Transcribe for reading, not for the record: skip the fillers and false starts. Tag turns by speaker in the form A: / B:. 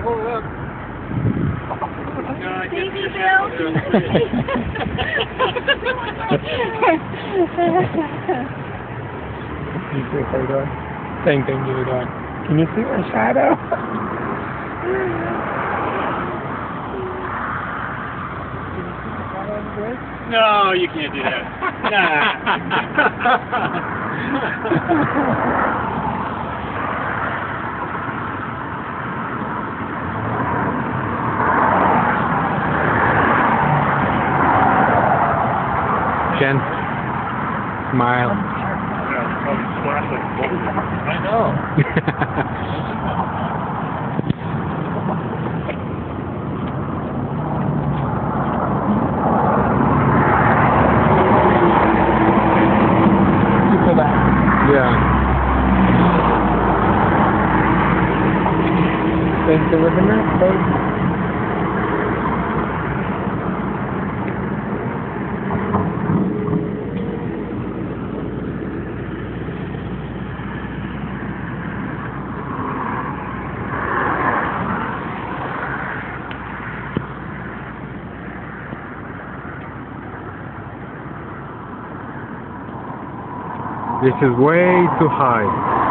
A: hold it up.
B: Baby Bill.
C: You see what they're doing? Same thing you were doing. Can you see my shadow?
A: No, you can't do that. Nah.
C: Jen, smile.
A: I know.
C: Yeah. Thanks for living there, folks. This is way too high.